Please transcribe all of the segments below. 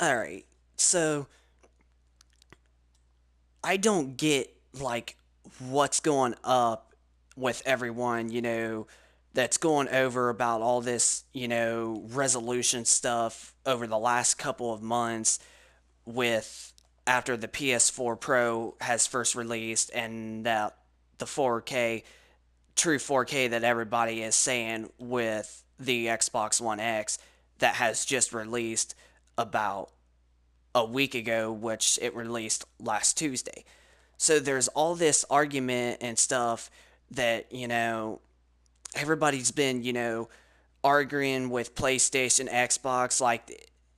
Alright, so I don't get, like, what's going up with everyone, that's going over about all this, resolution stuff over the last couple of months with after the PS4 Pro has first released and that the 4K, true 4K that everybody is saying with the Xbox One X that has just released about a week ago, which it released last Tuesday. So there's all this argument and stuff that, everybody's been, arguing with PlayStation, Xbox,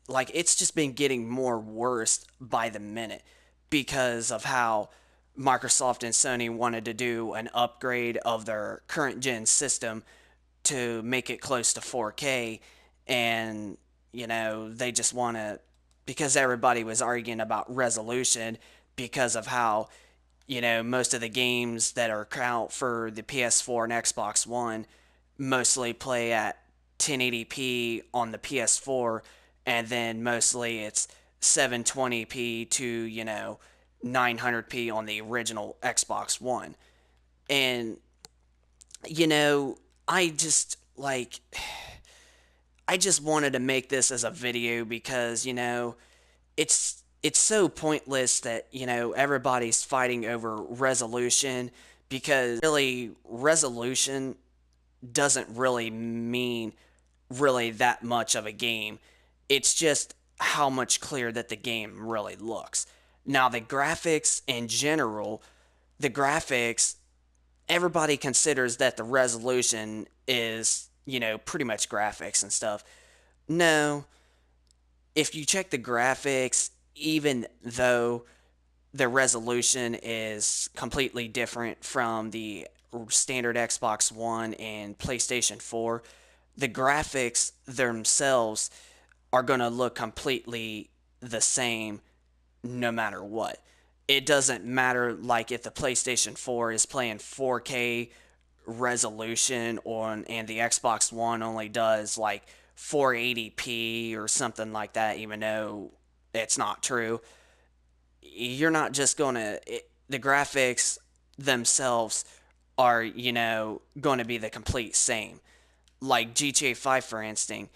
like it's just been getting more worse by the minute because of how Microsoft and Sony wanted to do an upgrade of their current gen system to make it close to 4K, and they just want to, because everybody was arguing about resolution because of how most of the games that are out for the PS4 and Xbox One mostly play at 1080p on the PS4, and then mostly it's 720p to 900p on the original Xbox One. And you know, I just like I just wanted to make this as a video because it's so pointless that everybody's fighting over resolution, because really resolution doesn't really mean really that much of a game. It's just how much clearer that the game really looks. Now the graphics in general, the graphics, everybody considers that the resolution is, pretty much graphics and stuff. No, if you check the graphics, even though the resolution is completely different from the standard Xbox One and PlayStation 4, the graphics themselves are going to look completely the same no matter what. It doesn't matter, like, if the PlayStation 4 is playing 4K resolution on and the Xbox One only does like 480p or something like that, even though it's not true. You're not just going to, the graphics themselves are, going to be the complete same. Like GTA 5, for instance.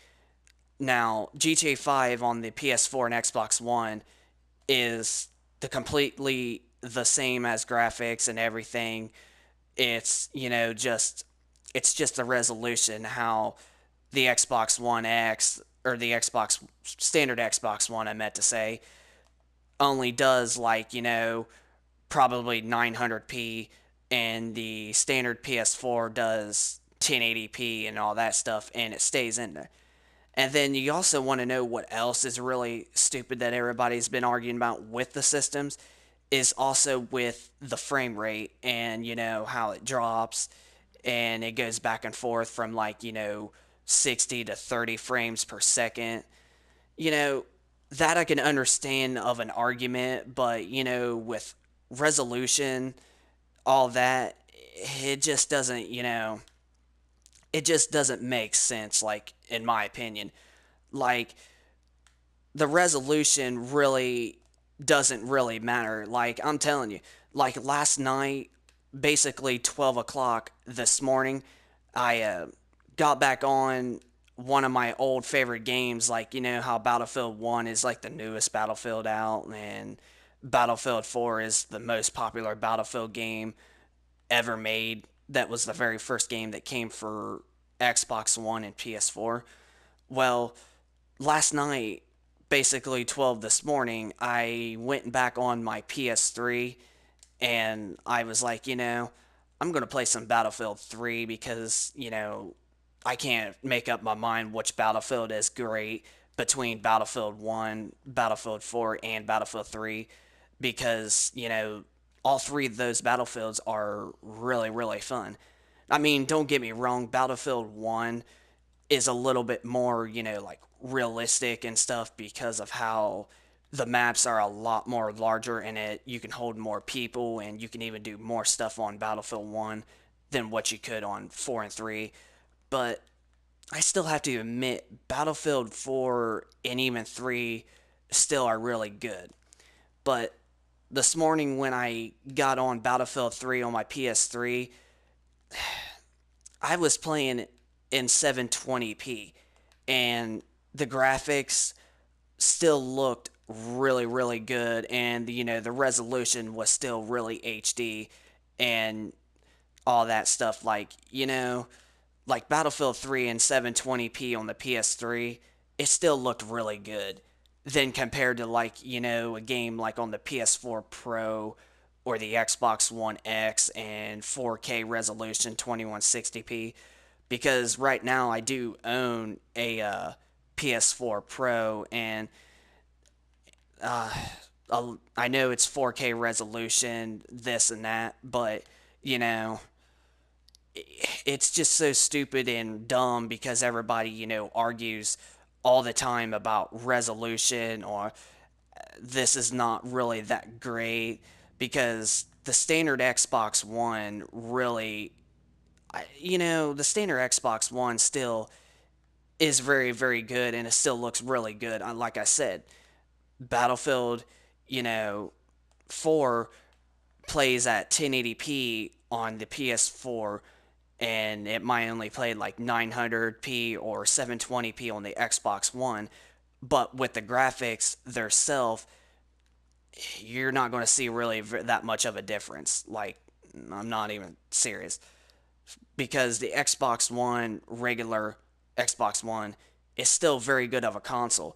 Now, GTA 5 on the PS4 and Xbox One is completely the same as graphics and everything. It's, it's just the resolution, how the Xbox One X, or the Xbox standard Xbox One, I meant to say, only does like, probably 900p, and the standard PS4 does 1080p and all that stuff, and it stays in there. And then you also want to know what else is really stupid that everybody's been arguing about with the systems, is also with the frame rate, and how it drops and it goes back and forth from like 60 to 30 frames per second. you know that I can understand of an argument, but with resolution, all that, it just doesn't, it just doesn't make sense, like, in my opinion. Like, the resolution really doesn't really matter. Like, I'm telling you, like last night, basically 12 o'clock this morning, I got back on one of my old favorite games. Like, how Battlefield 1 is like the newest Battlefield out, and Battlefield 4 is the most popular Battlefield game ever made. That was the very first game that came for Xbox One and PS4. Well, last night, basically 12 this morning, I went back on my PS3, and I was like, I'm going to play some Battlefield 3 because, I can't make up my mind which Battlefield is great between Battlefield 1, Battlefield 4, and Battlefield 3, because, all three of those Battlefields are really, really fun. I mean, don't get me wrong, Battlefield 1 is a little bit more, like realistic and stuff because of how the maps are a lot more larger in it. You can hold more people, and you can even do more stuff on Battlefield 1 than what you could on 4 and 3. But I still have to admit, Battlefield 4 and even 3 still are really good. But this morning when I got on Battlefield 3 on my PS3, I was playing in 720p, and the graphics still looked really, really good, and the resolution was still really HD, and all that stuff. Like Battlefield 3 in 720p on the PS3, it still looked really good. Then compared to a game like on the PS4 Pro or the Xbox One X and 4K resolution 2160p, because right now I do own a PS4 Pro, and I know it's 4K resolution, this and that, but you know, it's just so stupid and dumb because everybody, argues all the time about resolution, or this is not really that great, because the standard Xbox One really, the standard Xbox One still is very, very good, and it still looks really good. Like I said, Battlefield, you know, 4 plays at 1080p on the PS4, and it might only play like 900p or 720p on the Xbox One. But with the graphics themselves, you're not going to see really that much of a difference. Like, I'm not even serious, because the Xbox One, regular Xbox One, is still very good of a console.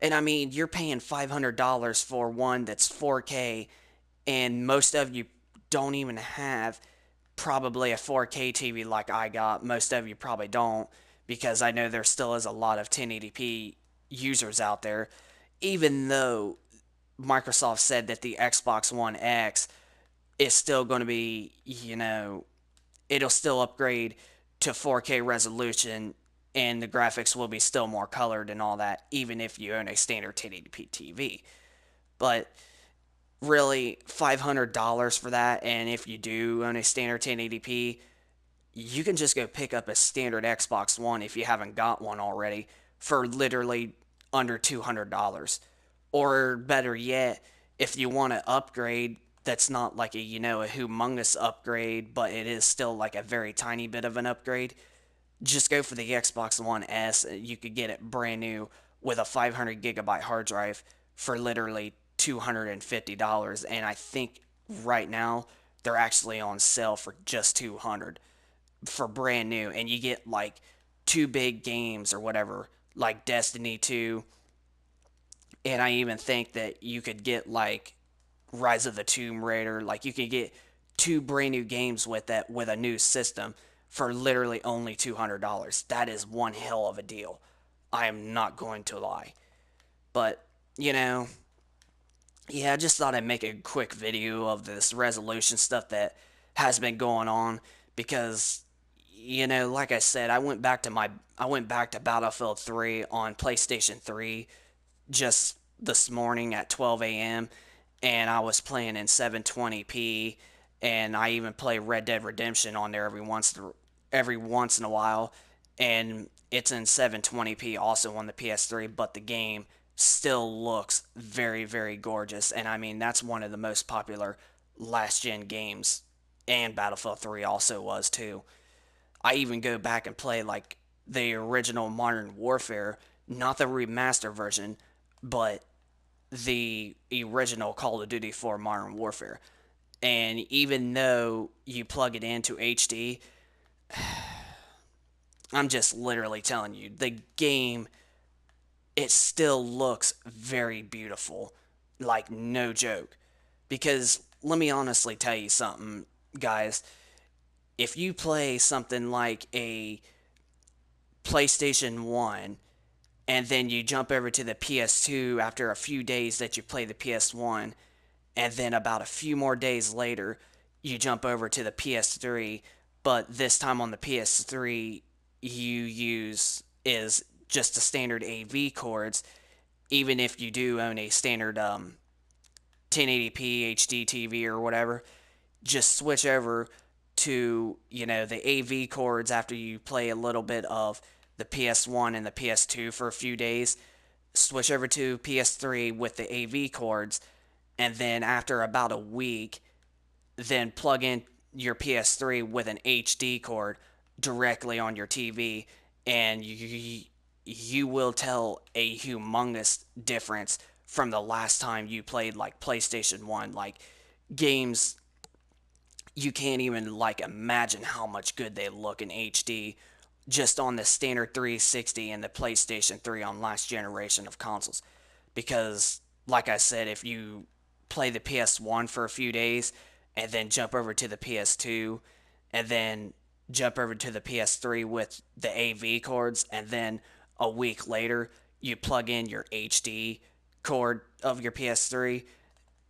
And I mean, you're paying $500 for one that's 4K, and most of you don't even have probably a 4K TV like I got. Most of you probably don't, because I know there still is a lot of 1080p users out there, even though Microsoft said that the Xbox One X is still going to be, it'll still upgrade to 4K resolution, and the graphics will be still more colored and all that, even if you own a standard 1080p TV. But really, $500 for that, and if you do own a standard 1080p, you can just go pick up a standard Xbox One if you haven't got one already for literally under $200. Or better yet, if you want to upgrade, that's not like a humongous upgrade, but it is still like a very tiny bit of an upgrade. Just go for the Xbox One S. You could get it brand new with a 500 gigabyte hard drive for literally $250. And I think right now they're actually on sale for just 200 for brand new. And you get like two big games or whatever, like Destiny 2. And I even think that you could get like Rise of the Tomb Raider. Like, you could get two brand new games with that, with a new system, for literally only $200. That is one hell of a deal. I am not going to lie. But, you know, yeah, I just thought I'd make a quick video of this resolution stuff that has been going on, because like I said, I went back to Battlefield 3 on PlayStation 3 just this morning at 12 a.m., and I was playing in 720p, and I even play Red Dead Redemption on there every once in a while, and it's in 720p also on the PS3, but the game still looks very, very gorgeous. And I mean, that's one of the most popular last gen games, and Battlefield 3 also was too. I even go back and play like the original Modern Warfare, not the remaster version, but the original Call of Duty 4 Modern Warfare. And even though you plug it into HD, I'm just literally telling you, the game, it still looks very beautiful. Like, no joke. Because let me honestly tell you something, guys. If you play something like a PlayStation 1, and then you jump over to the PS2 after a few days that you play the PS1, and then about a few more days later, you jump over to the PS3, but this time on the PS3, you use is just the standard AV cords, even if you do own a standard 1080p HD TV or whatever. Just switch over to the AV cords after you play a little bit of the PS1 and the PS2 for a few days. switch over to PS3 with the AV cords, and then after about a week, then plug in your PS3 with an HD cord directly on your TV, and you will tell a humongous difference from the last time you played like PlayStation 1. Like games, you can't even like imagine how much good they look in HD just on the standard 360 and the PlayStation 3 on last generation of consoles. Because, like I said, if you play the PS1 for a few days and then jump over to the PS2 and then jump over to the PS3 with the AV cords, and then a week later you plug in your HD cord of your PS3,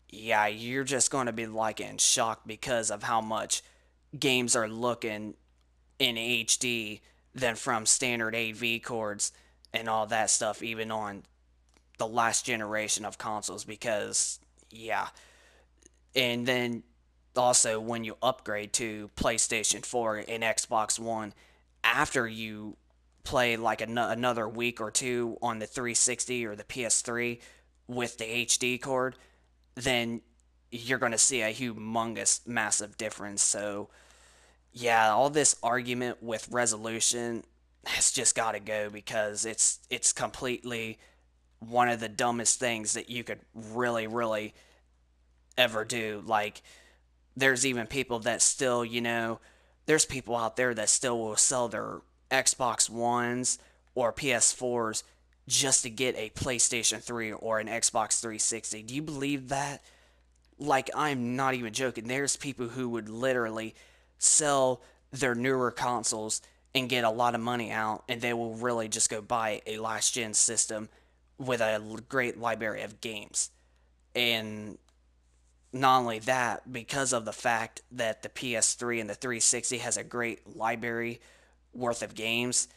yeah, you're just going to be like in shock because of how much games are looking in HD than from standard AV cords and all that stuff, even on the last generation of consoles. Because, yeah. And then also, when you upgrade to PlayStation 4 and Xbox One, after you play like another week or two on the 360 or the PS3 with the HD cord, then you're going to see a humongous, massive difference. So, yeah, all this argument with resolution has just got to go because it's completely one of the dumbest things that you could really ever do. Like there's even people that still, there's people out there that still will sell their Xbox Ones or PS4s just to get a PlayStation 3 or an Xbox 360. Do you believe that? Like, I'm not even joking. There's people who would literally sell their newer consoles and get a lot of money out, and they will really just go buy a last gen system with a great library of games. And not only that, because of the fact that the PS3 and the 360 has a great library worth of games,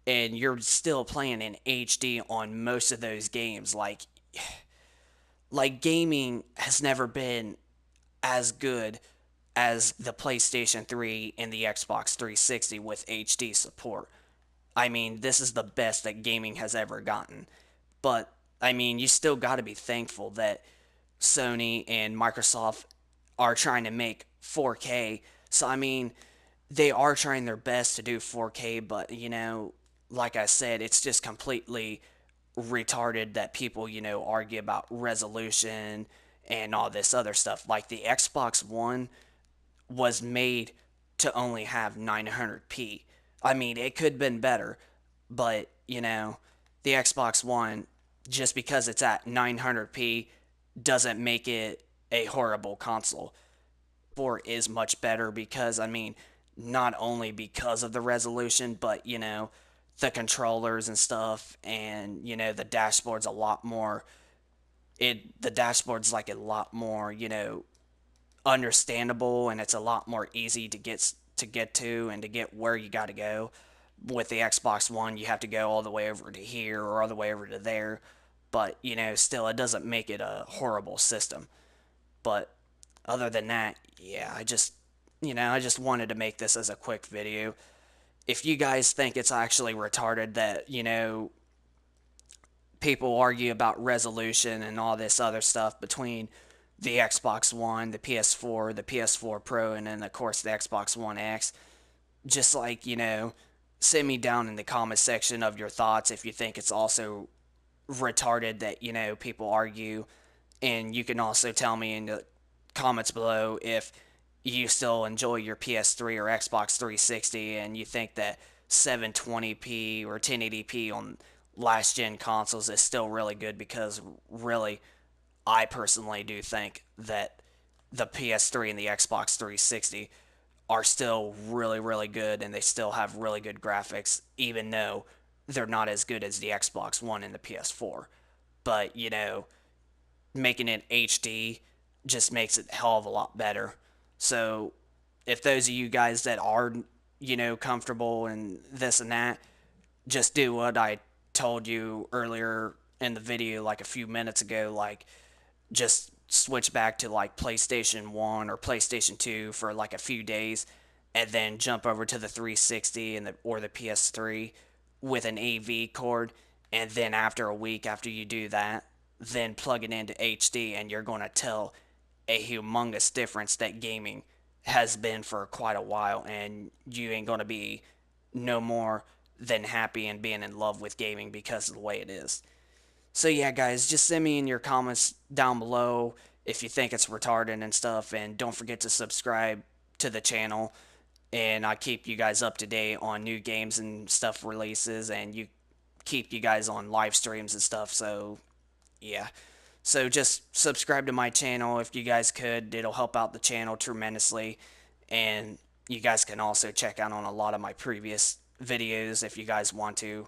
and you're still playing in HD on most of those games, like gaming has never been as good as the PlayStation 3 and the Xbox 360 with HD support. I mean, this is the best that gaming has ever gotten. But I mean, you still got to be thankful that Sony and Microsoft are trying to make 4K. So I mean, they are trying their best to do 4K, but like I said, it's just completely retarded that people, argue about resolution and all this other stuff. Like the Xbox One was made to only have 900p. I mean, it could have been better, but, the Xbox One, just because it's at 900p, doesn't make it a horrible console. 4 is much better because, I mean, not only because of the resolution, but, the controllers and stuff, and, the dashboard's a lot more. The dashboard's like a lot more, understandable, and it's a lot more easy to get to and to get where you got to go. With the Xbox One, you have to go all the way over to here or all the way over to there. But, still it doesn't make it a horrible system. But other than that, yeah, I just wanted to make this as a quick video. If you guys think it's actually retarded that, people argue about resolution and all this other stuff between the Xbox One, the PS4, the PS4 Pro, and then of course the Xbox One X. Just like, send me down in the comment section of your thoughts if you think it's also retarded that, people argue. And you can also tell me in the comments below if you still enjoy your PS3 or Xbox 360 and you think that 720p or 1080p on last gen consoles is still really good, because really I personally do think that the PS3 and the Xbox 360 are still really good, and they still have really good graphics, even though they're not as good as the Xbox One and the PS4. But, making it HD just makes it a hell of a lot better. So, if those of you guys that are, comfortable and this and that, just do what I told you earlier in the video, like a few minutes ago, like just switch back to like PlayStation 1 or PlayStation 2 for like a few days, and then jump over to the 360 or the PS3 with an AV cord, And then after a week after you do that, then plug it into HD, and you're going to tell a humongous difference that gaming has been for quite a while, and you ain't going to be no more than happy and being in love with gaming because of the way it is. So yeah, guys, just send me in your comments down below if you think it's retarded and stuff, and don't forget to subscribe to the channel, and I keep you guys up to date on new games and stuff releases, and you keep you guys on live streams and stuff. So yeah, so just subscribe to my channel if you guys could. It'll help out the channel tremendously, and you guys can also check out on a lot of my previous videos if you guys want to.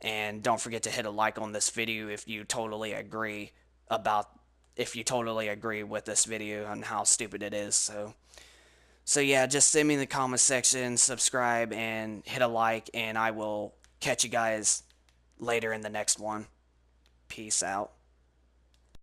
And don't forget to hit a like on this video about if you totally agree with this video and how stupid it is. So yeah, just send me in the comment section, subscribe, and hit a like, and I will catch you guys later in the next one. Peace out.